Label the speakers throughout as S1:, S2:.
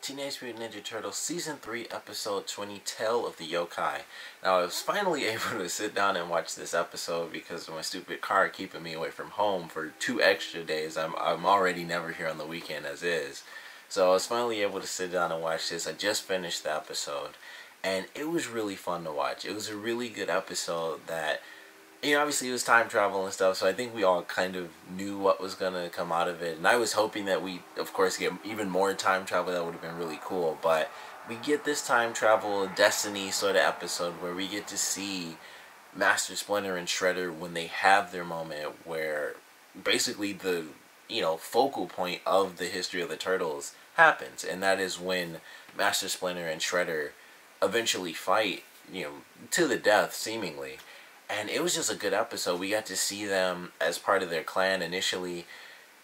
S1: Teenage Mutant Ninja Turtles Season 3 Episode 20, Tale of the Yokai. Now, I was finally able to sit down and watch this episode because of my stupid car keeping me away from home for 2 extra days. I'm already never here on the weekend as is. So I was finally able to sit down and watch this. I just finished the episode, and it was really fun to watch. It was a really good episode that, obviously it was time travel and stuff, so I think we all kind of knew what was going to come out of it. And I was hoping that we, of course, get even more time travel. That would have been really cool. But we get this time travel Destiny sort of episode where we get to see Master Splinter and Shredder when they have their moment where basically the, focal point of the history of the Turtles happens. And that is when Master Splinter and Shredder eventually fight, to the death, seemingly. And it was just a good episode. We got to see them as part of their clan initially.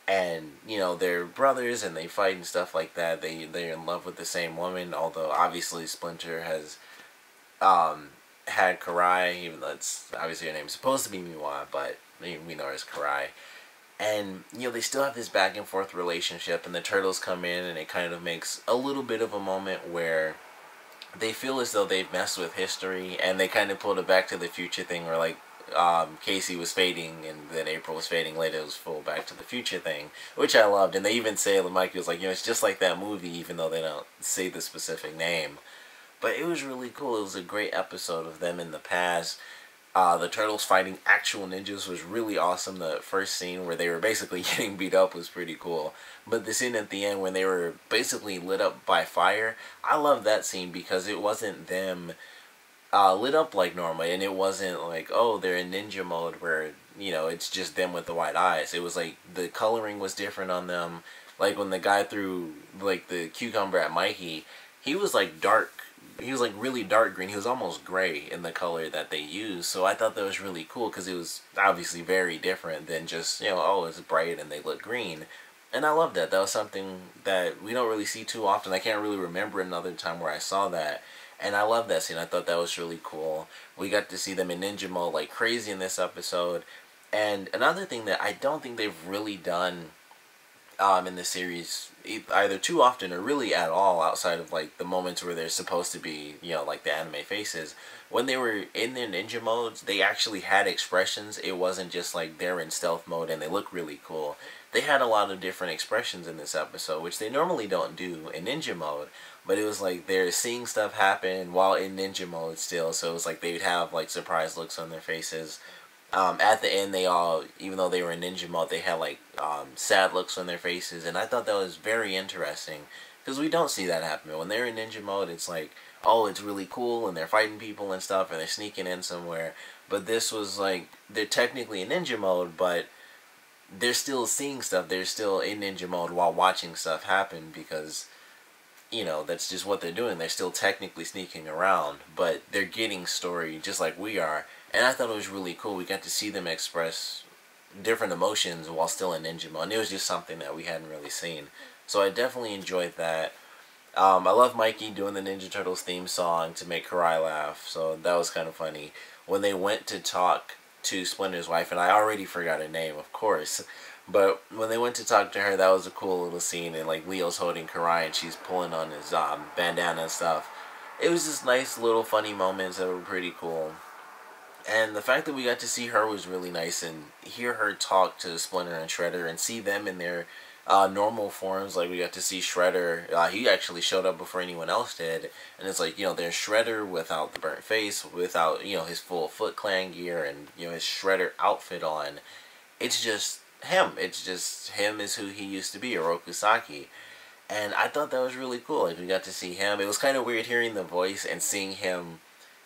S1: And, they're brothers and they fight and stuff like that. They're in love with the same woman. Although, obviously, Splinter has had Karai. Even though it's, obviously, her name's supposed to be Miwa. But we know her as Karai. And, they still have this back and forth relationship. And the Turtles come in and it kind of makes a little bit of a moment where they feel as though they've messed with history, and they kind of pulled a Back to the Future thing where, like, Casey was fading, and then April was fading later. It was full Back to the Future thing, which I loved. And they even say, Mikey was like, it's just like that movie, even though they don't say the specific name. But it was really cool. It was a great episode of them in the past. The Turtles fighting actual ninjas was really awesome. The first scene where they were basically getting beat up was pretty cool. But the scene at the end when they were basically lit up by fire, I love that scene because it wasn't them lit up like normal. And it wasn't like, oh, they're in ninja mode where, it's just them with the white eyes. It was like the coloring was different on them. Like when the guy threw like the cucumber at Mikey, he was like dark. He was like really dark green. He was almost gray in the color that they used. So I thought that was really cool because it was obviously very different than just, oh, it's bright and they look green. And I love that. That was something that we don't really see too often. I can't really remember another time where I saw that. And I love that scene. I thought that was really cool. We got to see them in ninja mode like crazy in this episode. And another thing that I don't think they've really done in the series either too often or really at all outside of like the moments where they're supposed to be, like the anime faces. When they were in their ninja modes, they actually had expressions. It wasn't just like they're in stealth mode and they look really cool. They had a lot of different expressions in this episode, which they normally don't do in ninja mode. But it was like they're seeing stuff happen while in ninja mode still. So it was like they'd have like surprised looks on their faces. At the end, they all, even though they were in ninja mode, they had like sad looks on their faces, and I thought that was very interesting because we don't see that happen. When they're in ninja mode, it's like, oh, it's really cool, and they're fighting people and stuff, and they're sneaking in somewhere. But this was like, they're technically in ninja mode, but they're still seeing stuff. They're still in ninja mode while watching stuff happen because, that's just what they're doing. They're still technically sneaking around, but they're getting story just like we are. And I thought it was really cool. We got to see them express different emotions while still in ninja mode. And it was just something that we hadn't really seen. So I definitely enjoyed that. I love Mikey doing the Ninja Turtles theme song to make Karai laugh. So that was kind of funny. When they went to talk to Splinter's wife, and I already forgot her name, of course. But when they went to talk to her, that was a cool little scene. And like Leo's holding Karai and she's pulling on his bandana and stuff. It was just nice little funny moments that were pretty cool. And the fact that we got to see her was really nice, and hear her talk to Splinter and Shredder and see them in their normal forms. Like we got to see Shredder, he actually showed up before anyone else did, and it's like, there's Shredder without the burnt face, without, his full Foot Clan gear and, his Shredder outfit on. It's just him. It's just him is who he used to be, Oroku Saki. And I thought that was really cool. Like we got to see him. It was kind of weird hearing the voice and seeing him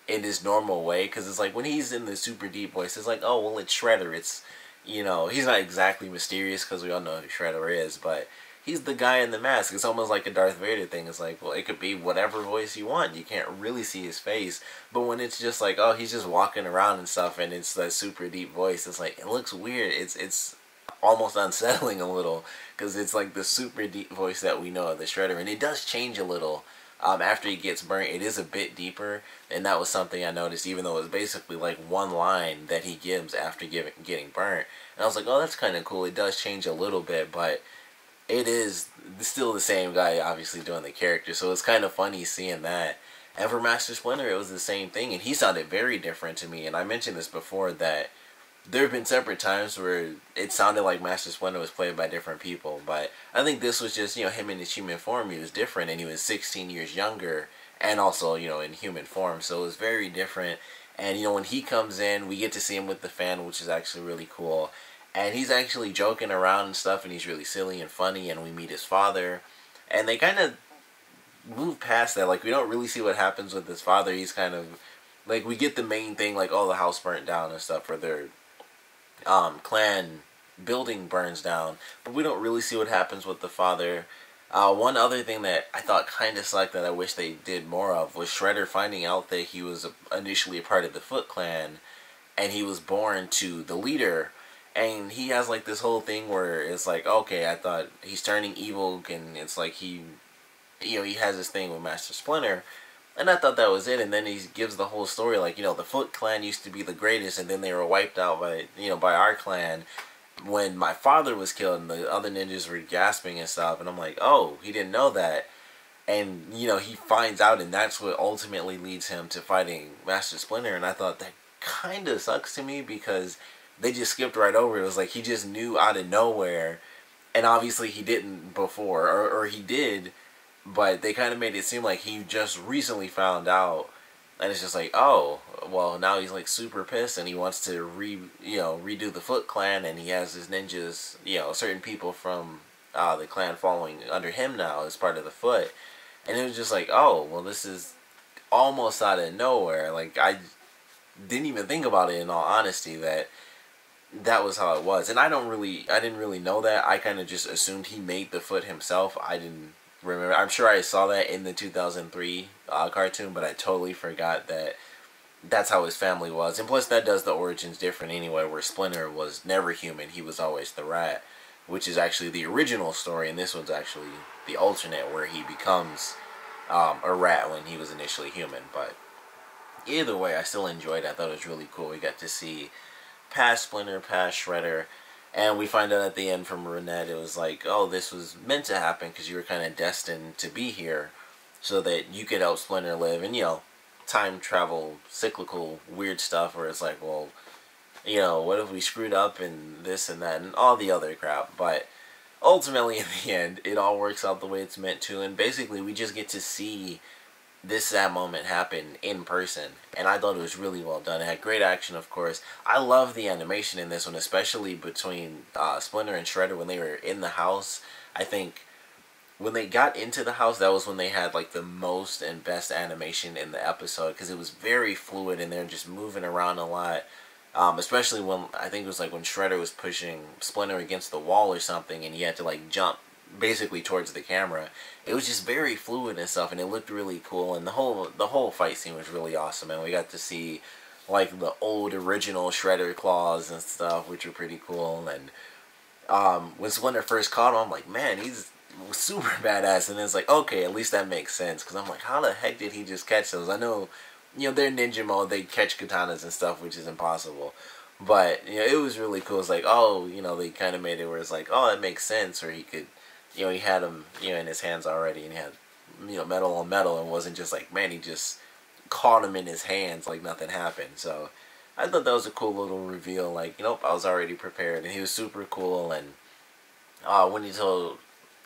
S1: in his normal way, because it's like when he's in the super deep voice, it's like, oh, well, it's Shredder. It's, he's not exactly mysterious because we all know who Shredder is, but he's the guy in the mask. It's almost like a Darth Vader thing. It's like, well, it could be whatever voice you want. You can't really see his face. But when it's just like, oh, he's just walking around and stuff, and it's that super deep voice, it's like, it looks weird. It's almost unsettling a little, because it's like the super deep voice that we know of the Shredder, and it does change a little. After he gets burnt, it is a bit deeper, and that was something I noticed, even though it was basically like one line that he gives after getting burnt. And I was like, oh, that's kind of cool. It does change a little bit, but it is still the same guy, obviously doing the character. So it's kind of funny seeing that. And for Master Splinter, it was the same thing, and he sounded very different to me. And I mentioned this before that there have been separate times where it sounded like Master Splinter was played by different people, but I think this was just, him in his human form. He was different, and he was 16 years younger, and also, in human form, so it was very different. And, when he comes in, we get to see him with the fan, which is actually really cool. And he's actually joking around and stuff, and he's really silly and funny, and we meet his father. And they kind of move past that. Like, we don't really see what happens with his father. He's kind of, like, we get the main thing, like, oh, the house burnt down and stuff, or their clan building burns down. But we don't really see what happens with the father. One other thing that I thought kind of sucked that I wish they did more of was Shredder finding out that he was initially a part of the Foot Clan, and he was born to the leader. And he has like this whole thing where it's like, okay, I thought he's turning evil, and it's like he has this thing with Master Splinter, and I thought that was it. And then he gives the whole story, like, the Foot Clan used to be the greatest, and then they were wiped out by our clan when my father was killed, and the other ninjas were gasping and stuff. And I'm like, oh, he didn't know that. And, he finds out, and that's what ultimately leads him to fighting Master Splinter. And I thought that kind of sucks to me, because they just skipped right over it. It was like he just knew out of nowhere, and obviously he didn't before, or he did, but they kind of made it seem like he just recently found out. And it's just like, oh, well, now he's like super pissed, and he wants to redo the Foot Clan, and he has his ninjas, certain people from the clan following under him now as part of the Foot. And it was just like, oh, well, this is almost out of nowhere. Like, I didn't even think about it, in all honesty, that was how it was. And I didn't really know that. I kind of just assumed he made the Foot himself. I didn't remember. I'm sure I saw that in the 2003 cartoon, but I totally forgot that that's how his family was. And plus, that does the origins different anyway, where Splinter was never human. He was always the rat, which is actually the original story, and this one's actually the alternate, where he becomes a rat when he was initially human. But either way, I still enjoyed it. I thought it was really cool. We got to see past Splinter, past Shredder. And we find out at the end from Renette, it was like, oh, this was meant to happen because you were kind of destined to be here so that you could help Splinter live. And, time travel, cyclical, weird stuff where it's like, well, what if we screwed up and this and that and all the other crap. But ultimately, in the end, it all works out the way it's meant to. And basically, we just get to see this sad moment happened in person, and I thought it was really well done. It had great action, of course. I love the animation in this one, especially between Splinter and Shredder when they were in the house. I think when they got into the house, that was when they had like the most and best animation in the episode, because it was very fluid and they're just moving around a lot. Especially when, I think it was like when Shredder was pushing Splinter against the wall or something, and he had to like jump basically towards the camera. It was just very fluid and stuff, and it looked really cool, and the whole fight scene was really awesome. And we got to see like the old original Shredder claws and stuff, which were pretty cool. And when Splinter first caught him, I'm like, man, he's super badass. And it's like, okay, at least that makes sense, because I'm like, how the heck did he just catch those? I know, they're ninja mode, they catch katanas and stuff, which is impossible. But it was really cool. It's like, oh, they kind of made it where it's like, oh, it makes sense, or he could, he had them, in his hands already, and he had, metal on metal, and wasn't just like, man, he just caught him in his hands like nothing happened. So I thought that was a cool little reveal. Like, nope, I was already prepared, and he was super cool. And when he told,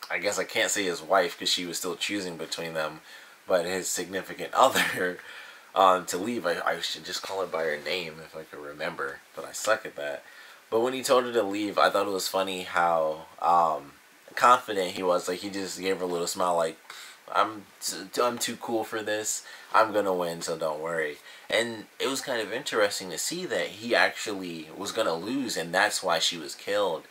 S1: I guess I can't say his wife because she was still choosing between them, but his significant other to leave, I should just call her by her name if I could remember, but I suck at that. But when he told her to leave, I thought it was funny how confident he was. Like, he just gave her a little smile, like, I'm too cool for this. I'm gonna win, so don't worry. And it was kind of interesting to see that he actually was gonna lose, and that's why she was killed.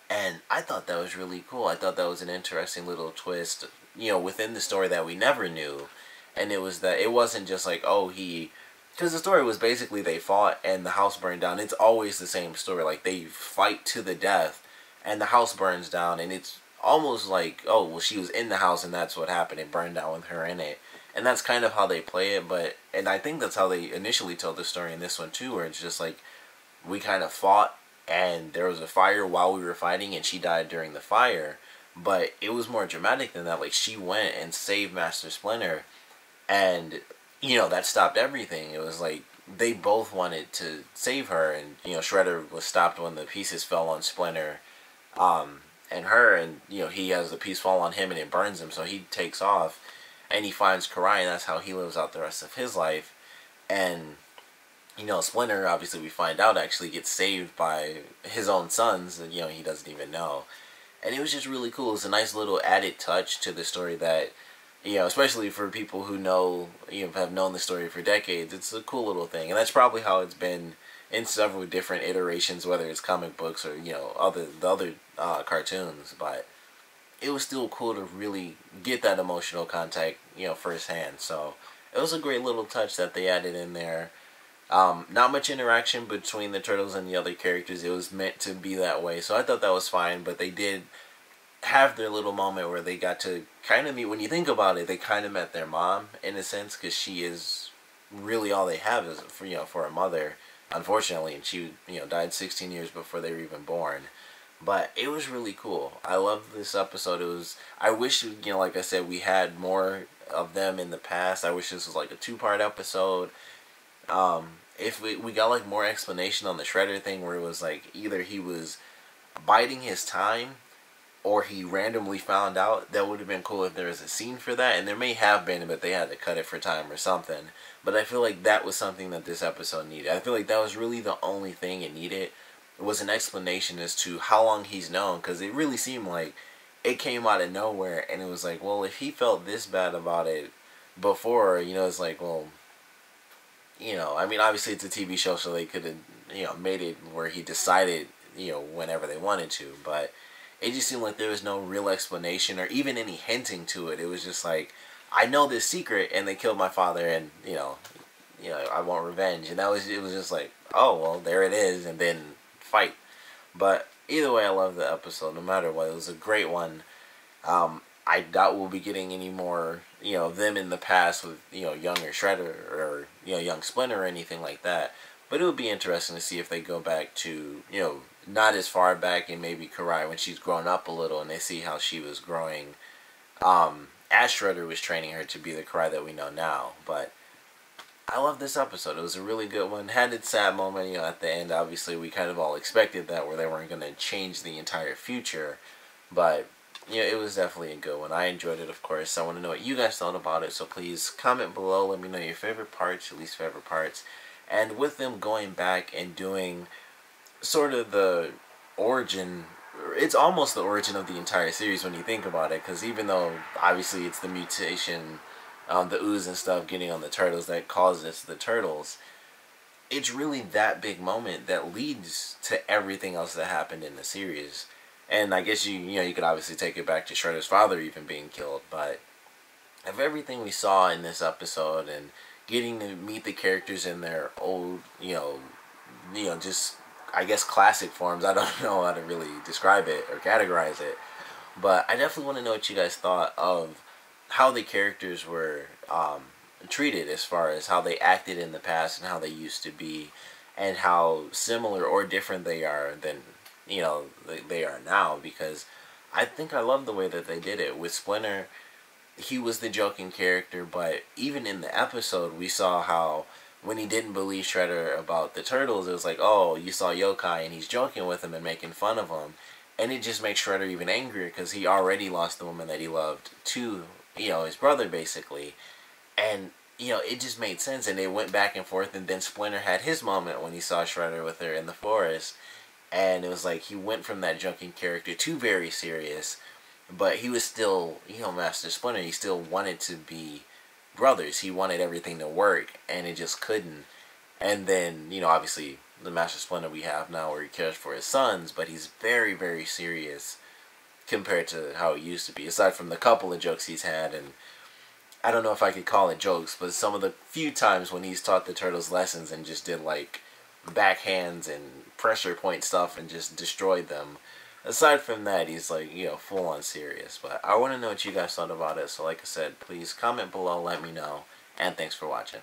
S1: And I thought that was really cool. I thought that was an interesting little twist, within the story that we never knew. And it was that it wasn't just like, oh, because the story was basically they fought and the house burned down. It's always the same story. Like, they fight to the death and the house burns down, and it's almost like, oh, well, she was in the house and that's what happened. It burned down with her in it. And that's kind of how they play it. And I think that's how they initially told the story in this one too, where it's just like, we kind of fought and there was a fire while we were fighting and she died during the fire. But it was more dramatic than that. Like, she went and saved Master Splinter, and that stopped everything. It was like they both wanted to save her, and Shredder was stopped when the pieces fell on Splinter, and her, and he has the piece fall on him and it burns him, so he takes off, and he finds Karai, and that's how he lives out the rest of his life. And Splinter, obviously we find out, actually gets saved by his own sons, and he doesn't even know. And it was just really cool. It's a nice little added touch to the story that, especially for people who know, have known the story for decades, it's a cool little thing. And that's probably how it's been in several different iterations, whether it's comic books or, the other cartoons. But it was still cool to really get that emotional contact, firsthand. So it was a great little touch that they added in there. Not much interaction between the turtles and the other characters. It was meant to be that way, so I thought that was fine. But they did have their little moment where they got to kind of meet. When you think about it, they kind of met their mom in a sense, because she is really all they have is for a mother, unfortunately, and she died 16 years before they were even born. But it was really cool. I loved this episode. I wish like I said, we had more of them in the past. I wish this was like a 2-part episode. If we got like more explanation on the Shredder thing, where it was like either he was biding his time or he randomly found out, that would have been cool if there was a scene for that. And there may have been, but they had to cut it for time or something. But I feel like that was something that this episode needed. I feel like that was really the only thing it needed, was an explanation as to how long he's known, because it really seemed like it came out of nowhere. And it was like, well, if he felt this bad about it before, it's like, well, I mean, obviously it's a TV show, so they could have, made it where he decided, whenever they wanted to. But it just seemed like there was no real explanation or even any hinting to it. It was just like, I know this secret, and they killed my father, and, I want revenge. And it was just like, oh, well, there it is, and then fight. But either way, I love the episode, no matter what. It was a great one. I doubt we'll be getting any more, them in the past with, younger Shredder or, young Splinter or anything like that. But it would be interesting to see if they go back to, not as far back, and maybe Karai when she's grown up a little, and they see how she was growing as Shredder was training her to be the Karai that we know now. But I love this episode. It was a really good one. Had its sad moment, at the end. Obviously, we kind of all expected that, where they weren't going to change the entire future. But it was definitely a good one. I enjoyed it, of course. I want to know what you guys thought about it, so please comment below. Let me know your favorite parts, your least favorite parts. And with them going back and doing sort of the origin, it's almost the origin of the entire series when you think about it, because even though obviously it's the mutation, the ooze and stuff getting on the turtles that causes the turtles, it's really that big moment that leads to everything else that happened in the series. And I guess you could obviously take it back to Shredder's father even being killed, but of everything we saw in this episode, and getting to meet the characters in their old, just, I guess, classic forms. I don't know how to really describe it or categorize it, but I definitely want to know what you guys thought of how the characters were treated, as far as how they acted in the past and how they used to be, and how similar or different they are than they are now. Because I think I love the way that they did it. With Splinter, he was the joking character, but even in the episode, we saw how when he didn't believe Shredder about the turtles, it was like, oh, you saw Yokai, and he's joking with him and making fun of him. And it just makes Shredder even angrier, because he already lost the woman that he loved to, his brother, basically. And, it just made sense, and they went back and forth, and then Splinter had his moment when he saw Shredder with her in the forest. And it was like he went from that joking character to very serious, but he was still, Master Splinter. He still wanted to be brothers. He wanted everything to work, and it just couldn't. And then, obviously, the Master Splinter we have now, where he cares for his sons, but he's very, very serious compared to how he used to be. Aside from the couple of jokes he's had, and I don't know if I could call it jokes, but some of the few times when he's taught the turtles lessons and just did like backhands and pressure point stuff and just destroyed them. Aside from that, he's like, full on serious. But I want to know what you guys thought about it. So like I said, please comment below, let me know. And thanks for watching.